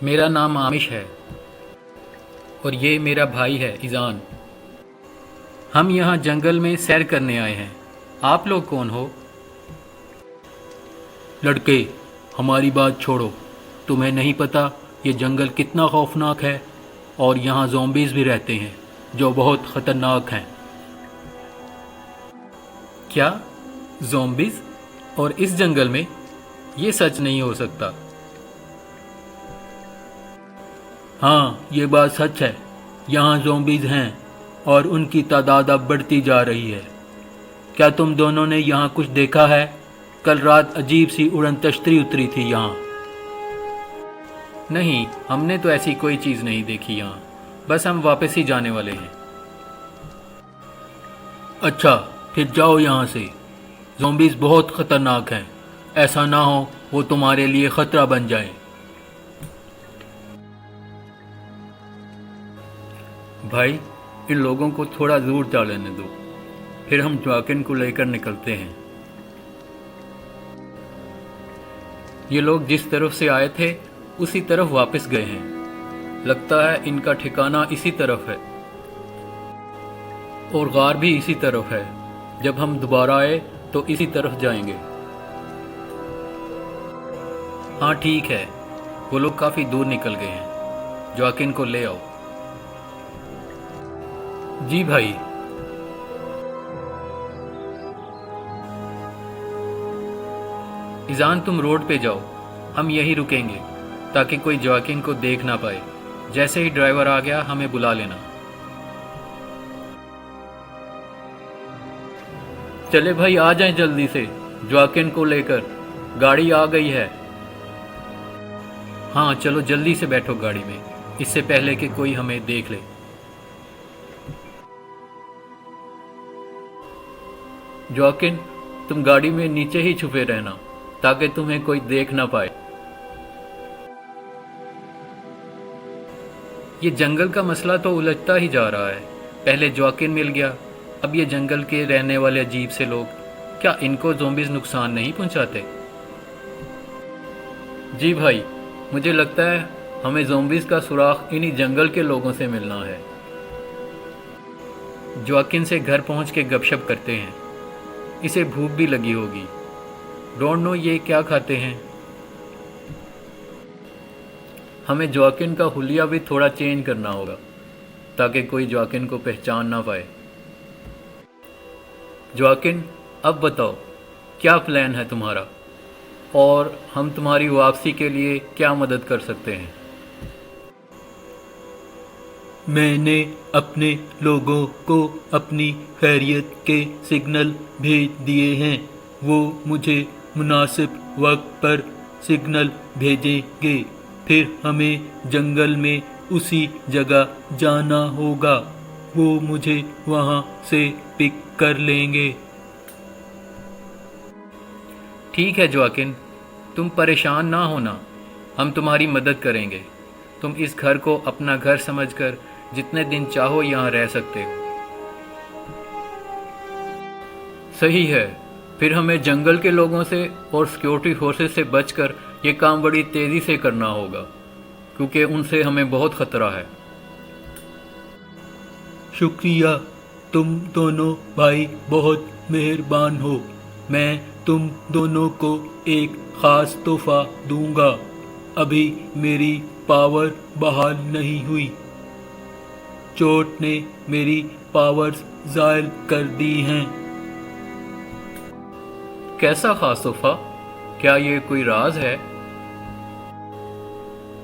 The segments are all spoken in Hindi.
मेरा नाम आमिश है और ये मेरा भाई है इज़ान। हम यहाँ जंगल में सैर करने आए हैं। आप लोग कौन हो? लड़के, हमारी बात छोड़ो। तुम्हें नहीं पता ये जंगल कितना खौफनाक है और यहाँ ज़ॉम्बीज़ भी रहते हैं जो बहुत ख़तरनाक हैं। क्या ज़ॉम्बीज़? और इस जंगल में? ये सच नहीं हो सकता। हाँ, ये बात सच है। यहाँ ज़ॉम्बीज़ हैं और उनकी तादाद अब बढ़ती जा रही है। क्या तुम दोनों ने यहाँ कुछ देखा है? कल रात अजीब सी उड़न तश्तरी उतरी थी यहाँ। नहीं, हमने तो ऐसी कोई चीज़ नहीं देखी यहाँ। बस हम वापस ही जाने वाले हैं। अच्छा, फिर जाओ यहाँ से। ज़ॉम्बीज़ बहुत ख़तरनाक हैं। ऐसा ना हो वो तुम्हारे लिए ख़तरा बन जाए। भाई, इन लोगों को थोड़ा दूर जा लेने दो, फिर हम ज्वाकिन को लेकर निकलते हैं। ये लोग जिस तरफ से आए थे उसी तरफ वापस गए हैं। लगता है इनका ठिकाना इसी तरफ है और गार भी इसी तरफ है। जब हम दोबारा आए तो इसी तरफ जाएंगे। हाँ ठीक है, वो लोग काफ़ी दूर निकल गए हैं। ज्वाकिन को ले आओ। जी भाई। इज़ान, तुम रोड पे जाओ, हम यहीं रुकेंगे ताकि कोई ज्वाकिन को देख ना पाए। जैसे ही ड्राइवर आ गया हमें बुला लेना। चले भाई, आ जाएं जल्दी से ज्वाकिन को लेकर। गाड़ी आ गई है। हाँ चलो जल्दी से बैठो गाड़ी में, इससे पहले कि कोई हमें देख ले। ज्वाकिन, तुम गाड़ी में नीचे ही छुपे रहना ताकि तुम्हें कोई देख ना पाए। ये जंगल का मसला तो उलझता ही जा रहा है। पहले ज्वाकिन मिल गया, अब ये जंगल के रहने वाले अजीब से लोग। क्या इनको ज़ॉम्बीज़ नुकसान नहीं पहुंचाते? जी भाई, मुझे लगता है हमें ज़ॉम्बीज़ का सुराग इन्हीं जंगल के लोगों से मिलना है। ज्वाकिन से घर पहुंच के गपशप करते हैं। इसे भूख भी लगी होगी। डोंट नो ये क्या खाते हैं। हमें ज्वाकिन का हुलिया भी थोड़ा चेंज करना होगा ताकि कोई ज्वाकिन को पहचान ना पाए। ज्वाकिन, अब बताओ क्या प्लान है तुम्हारा और हम तुम्हारी वापसी के लिए क्या मदद कर सकते हैं? मैंने अपने लोगों को अपनी खैरियत के सिग्नल भेज दिए हैं। वो मुझे मुनासिब वक्त पर सिग्नल भेजेंगे। फिर हमें जंगल में उसी जगह जाना होगा। वो मुझे वहाँ से पिक कर लेंगे। ठीक है ज्वाकिन, तुम परेशान ना होना, हम तुम्हारी मदद करेंगे। तुम इस घर को अपना घर समझकर जितने दिन चाहो यहाँ रह सकते हो। सही है, फिर हमें जंगल के लोगों से और सिक्योरिटी फोर्सेस से बचकर ये काम बड़ी तेज़ी से करना होगा क्योंकि उनसे हमें बहुत ख़तरा है। शुक्रिया, तुम दोनों भाई बहुत मेहरबान हो। मैं तुम दोनों को एक ख़ास तोहफा दूंगा। अभी मेरी पावर बहाल नहीं हुई। चोट ने मेरी पावर्स ज़ायल कर दी हैं। कैसा खास तोहफा? क्या ये कोई राज है?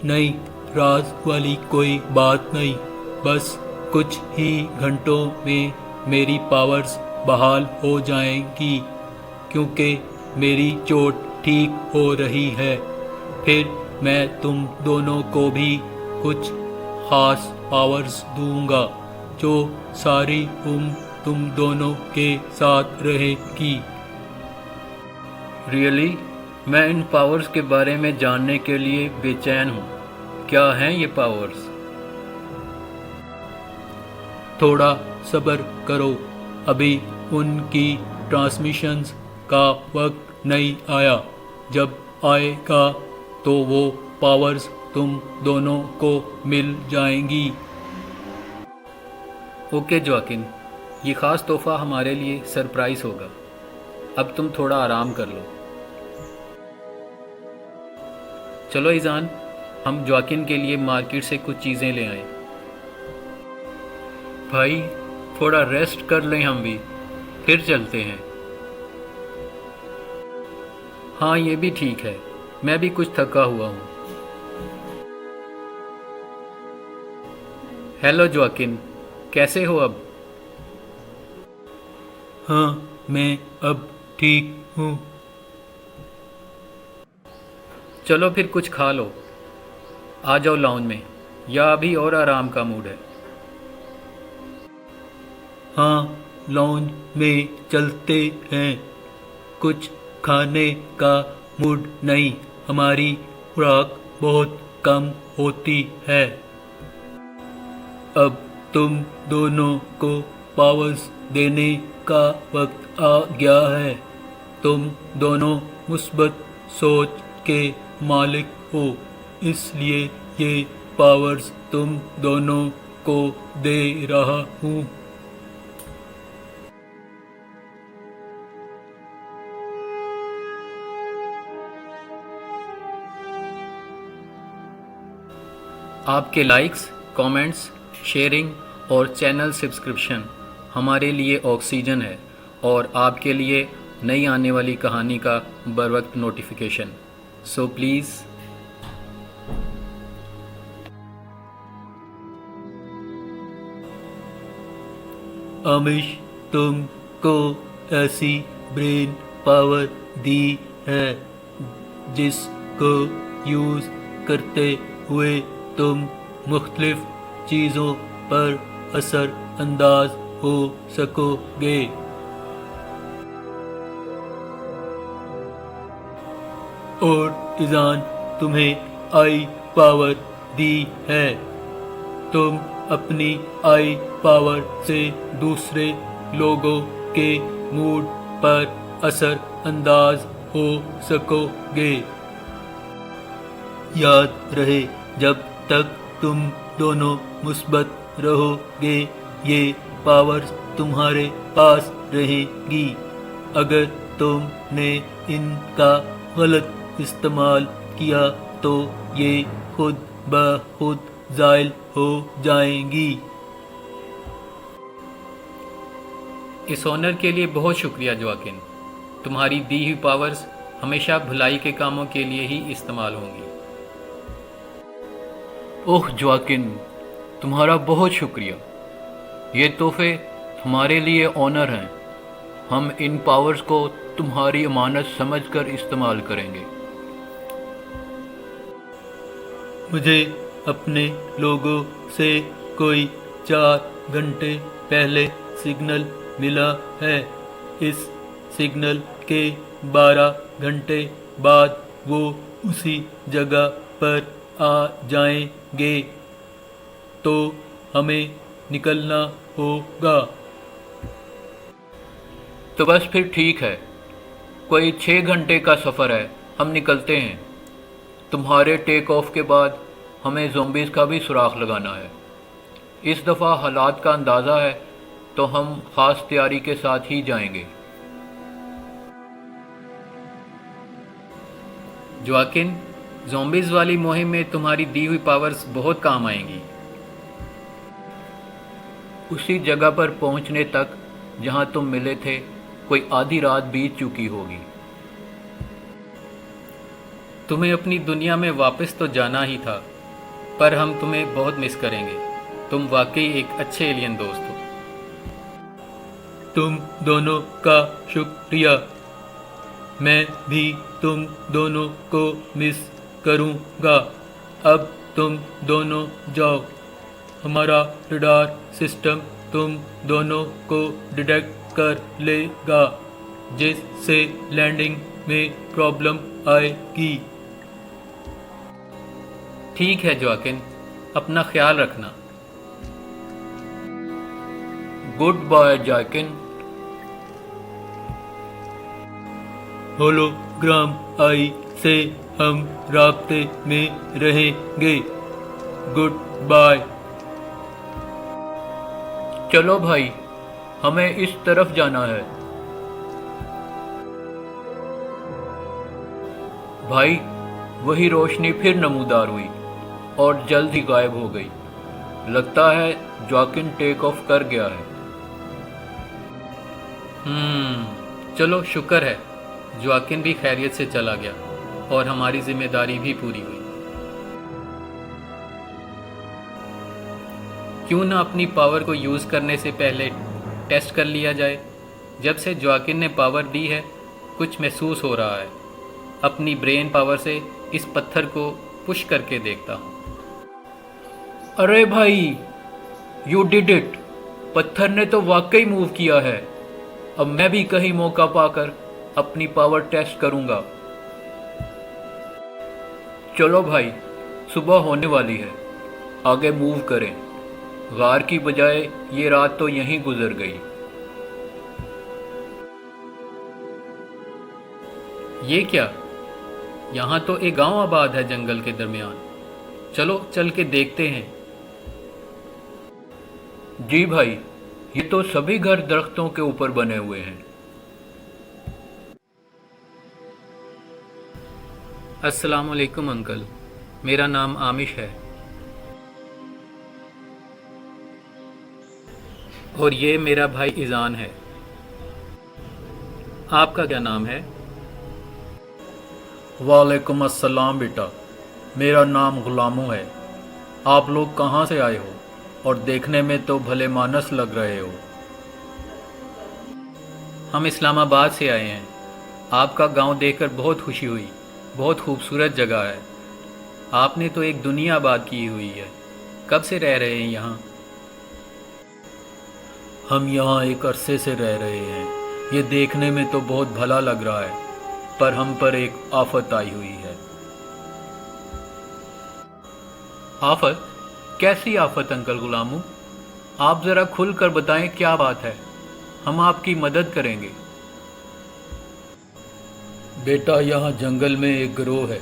नहीं, राज वाली कोई बात नहीं। बस कुछ ही घंटों में मेरी पावर्स बहाल हो जाएंगी क्योंकि मेरी चोट ठीक हो रही है। फिर मैं तुम दोनों को भी कुछ खास पावर्स दूंगा जो सारी उम्र तुम दोनों के साथ रहेगी। रियली? मैं इन पावर्स के बारे में जानने के लिए बेचैन हूँ। क्या हैं ये पावर्स? थोड़ा सब्र करो, अभी उनकी ट्रांसमिशंस का वक्त नहीं आया। जब आएगा तो वो पावर्स तुम दोनों को मिल जाएंगी। ओके जोआकिन, ये ख़ास तोहफ़ा हमारे लिए सरप्राइज़ होगा। अब तुम थोड़ा आराम कर लो। चलो ईजान, हम जोआकिन के लिए मार्केट से कुछ चीज़ें ले आएं। भाई थोड़ा रेस्ट कर लें, हम भी फिर चलते हैं। हाँ ये भी ठीक है, मैं भी कुछ थका हुआ हूँ। हेलो जोआकिन, कैसे हो अब? हाँ मैं अब ठीक हूँ। चलो फिर कुछ खा लो। आ जाओ लाउंज में, या अभी और आराम का मूड है? हाँ लॉन्ज में चलते हैं। कुछ खाने का मूड नहीं, हमारी खुराक बहुत कम होती है। अब तुम दोनों को पावर्स देने का वक्त आ गया है। तुम दोनों मुस्बत सोच के मालिक हो, इसलिए ये पावर्स तुम दोनों को दे रहा हूँ। आपके लाइक्स, कमेंट्स, शेयरिंग और चैनल सब्सक्रिप्शन हमारे लिए ऑक्सीजन है, और आपके लिए नई आने वाली कहानी का बर वक्त नोटिफिकेशन। सो प्लीज़ आमिश तुमको ऐसी ब्रेन पावर दी है जिसको यूज़ करते हुए तुम मुख्तलिफ चीज़ों पर असर अंदाज हो सकोगे। और इज़ान तुम्हें आई पावर दी है। तुम अपनी आई पावर से दूसरे लोगों के मूड पर असर अंदाज हो सकोगे। याद रहे, जब तक तुम दोनों मुस्बत रहोगे ये पावर्स तुम्हारे पास रहेगी। अगर तुमने इनका गलत इस्तेमाल किया तो ये खुद ब खुद ज़ाइल हो जाएंगी। इस ऑनर के लिए बहुत शुक्रिया जोआकिन। तुम्हारी दी हुई पावर्स हमेशा भलाई के कामों के लिए ही इस्तेमाल होंगी। ओह जोआकिन, तुम्हारा बहुत शुक्रिया। ये तोहफे हमारे लिए ऑनर हैं। हम इन पावर्स को तुम्हारी अमानत समझकर इस्तेमाल करेंगे। मुझे अपने लोगों से कोई 4 घंटे पहले सिग्नल मिला है। इस सिग्नल के 12 घंटे बाद वो उसी जगह पर आ जाएंगे, तो हमें निकलना होगा। तो बस फिर ठीक है, कोई 6 घंटे का सफ़र है, हम निकलते हैं। तुम्हारे टेक ऑफ के बाद हमें ज़ॉम्बीज़ का भी सुराख लगाना है। इस दफ़ा हालात का अंदाज़ा है तो हम ख़ास तैयारी के साथ ही जाएंगे। जोआकिन, ज़ॉम्बीज़ वाली मुहिम में तुम्हारी दी हुई पावर्स बहुत काम आएंगी। उसी जगह पर पहुंचने तक जहां तुम मिले थे कोई आधी रात बीत चुकी होगी। तुम्हें अपनी दुनिया में वापस तो जाना ही था, पर हम तुम्हें बहुत मिस करेंगे। तुम वाकई एक अच्छे एलियन दोस्त हो। तुम दोनों का शुक्रिया। मैं भी तुम दोनों को मिस करूँगा। अब तुम दोनों जाओ। हमारा रडार सिस्टम तुम दोनों को डिटेक्ट कर लेगा, जिससे लैंडिंग में प्रॉब्लम आएगी। ठीक है जोआकिन, अपना ख्याल रखना। Good bye Joaquin. होलोग्राम आई से हम राब्ते में रहेंगे। Good bye. चलो भाई, हमें इस तरफ जाना है। भाई, वही रोशनी फिर नमूदार हुई और जल्द ही गायब हो गई। लगता है जॉकिन टेक ऑफ कर गया है। चलो शुक्र है जोआकिन भी खैरियत से चला गया और हमारी जिम्मेदारी भी पूरी हुई। क्यों ना अपनी पावर को यूज़ करने से पहले टेस्ट कर लिया जाए। जब से जोआकिन ने पावर दी है कुछ महसूस हो रहा है। अपनी ब्रेन पावर से इस पत्थर को पुश करके देखता हूँ। अरे भाई, यू डिड इट। पत्थर ने तो वाकई मूव किया है। अब मैं भी कहीं मौका पाकर अपनी पावर टेस्ट करूंगा। चलो भाई, सुबह होने वाली है, आगे मूव करें। गार की बजाय ये रात तो यहीं गुजर गई। ये क्या? यहाँ तो एक गांव आबाद है जंगल के दरमियान। चलो चल के देखते हैं। जी भाई, ये तो सभी घर दरख्तों के ऊपर बने हुए हैं। अस्सलाम वालेकुम अंकल, मेरा नाम आमिश है और ये मेरा भाई इज़ान है। आपका क्या नाम है? वालेकुम अस्सलाम बेटा, मेरा नाम गुलामो है। आप लोग कहाँ से आए हो और देखने में तो भले मानस लग रहे हो। हम इस्लामाबाद से आए हैं। आपका गांव देखकर बहुत खुशी हुई। बहुत खूबसूरत जगह है। आपने तो एक दुनिया आबाद की हुई है। कब से रह रहे हैं यहाँ? हम यहाँ एक अरसे से रह रहे हैं। ये देखने में तो बहुत भला लग रहा है, पर हम पर एक आफत आई हुई है। आफत? कैसी आफत अंकल गुलामू? आप ज़रा खुल कर बताएं क्या बात है। हम आपकी मदद करेंगे। बेटा, यहाँ जंगल में एक गिरोह है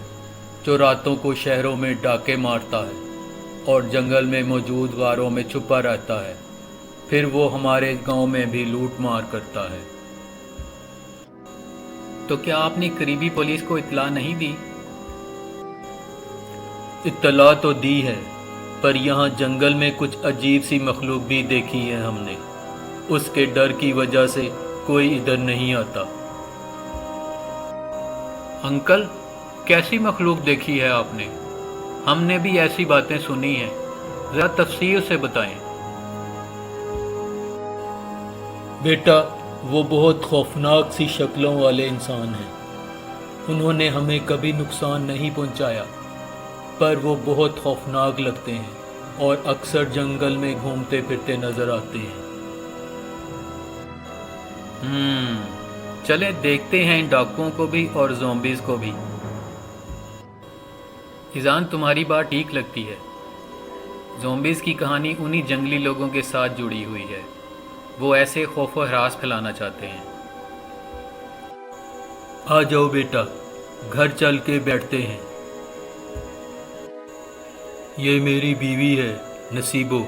जो रातों को शहरों में डाके मारता है और जंगल में मौजूद गारों में छुपा रहता है। फिर वो हमारे गांव में भी लूट मार करता है। तो क्या आपने करीबी पुलिस को इत्तला नहीं दी? इत्तला तो दी है, पर यहाँ जंगल में कुछ अजीब सी मखलूक भी देखी है हमने। उसके डर की वजह से कोई इधर नहीं आता। अंकल, कैसी मखलूक देखी है आपने? हमने भी ऐसी बातें सुनी हैं। ज़रा तफसील से बताएं। बेटा, वो बहुत खौफनाक सी शक्लों वाले इंसान हैं। उन्होंने हमें कभी नुकसान नहीं पहुंचाया, पर वो बहुत खौफनाक लगते हैं और अक्सर जंगल में घूमते फिरते नजर आते हैं। चलें देखते हैं इन डाकुओं को भी और ज़ॉम्बीज़ को भी। इज़ान, तुम्हारी बात ठीक लगती है। ज़ॉम्बीज़ की कहानी उन्हीं जंगली लोगों के साथ जुड़ी हुई है। वो ऐसे खौफ व हरास फैलाना चाहते हैं। आ जाओ बेटा, घर चल के बैठते हैं। ये मेरी बीवी है नसीबो।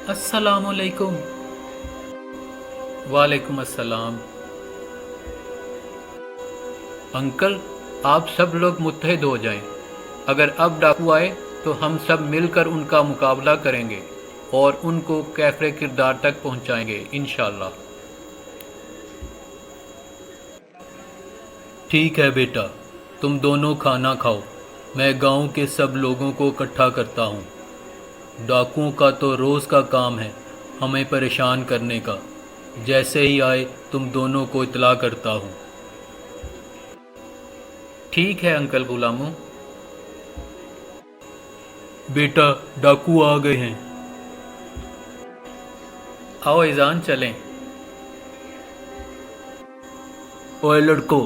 अस्सलामुअलैकुम। वालेकुम अस्सलाम। अंकल, आप सब लोग मुत्तहिद हो जाएं। अगर अब डाकू आए तो हम सब मिलकर उनका मुकाबला करेंगे और उनको कैफरे किरदार तक पहुंचाएंगे इंशाल्लाह। ठीक है बेटा, तुम दोनों खाना खाओ। मैं गांव के सब लोगों को इकट्ठा करता हूँ। डाकुओं का तो रोज़ का काम है हमें परेशान करने का। जैसे ही आए तुम दोनों को इत्तला करता हूँ। ठीक है अंकल गुलामू। बेटा, डाकू आ गए हैं। आओ इज़ान, चलें। ओए लड़को,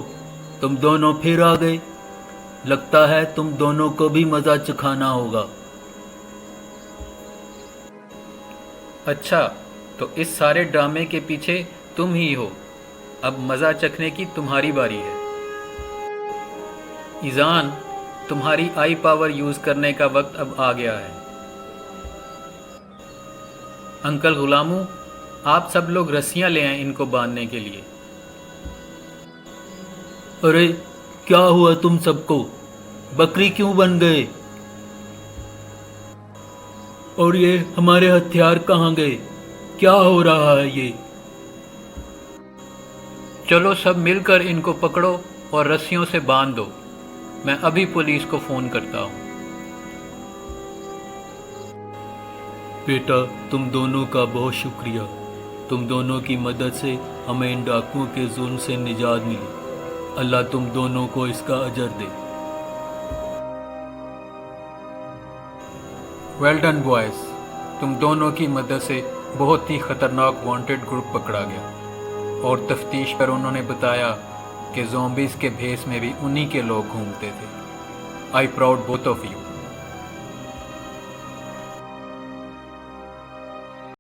तुम दोनों फिर आ गए। लगता है तुम दोनों को भी मज़ा चखाना होगा। अच्छा, तो इस सारे ड्रामे के पीछे तुम ही हो। अब मज़ा चखने की तुम्हारी बारी है। ईजान, तुम्हारी आई पावर यूज़ करने का वक्त अब आ गया है। अंकल गुलामू, आप सब लोग रस्सियां ले आए इनको बांधने के लिए। अरे क्या हुआ तुम सबको? बकरी क्यों बन गए? और ये हमारे हथियार कहाँ गए? क्या हो रहा है ये? चलो सब मिलकर इनको पकड़ो और रस्सियों से बांध दो। मैं अभी पुलिस को फ़ोन करता हूँ। बेटा, तुम दोनों का बहुत शुक्रिया। तुम दोनों की मदद से हमें इन डाकुओं के जुल्म से निजात मिली। अल्लाह तुम दोनों को इसका अजर दे। वेल डन बॉयज़, तुम दोनों की मदद से बहुत ही ख़तरनाक वांटेड ग्रुप पकड़ा गया और तफ्तीश पर उन्होंने बताया कि ज़ॉम्बीज़ के भेस में भी उन्हीं के लोग घूमते थे। I proud both of you.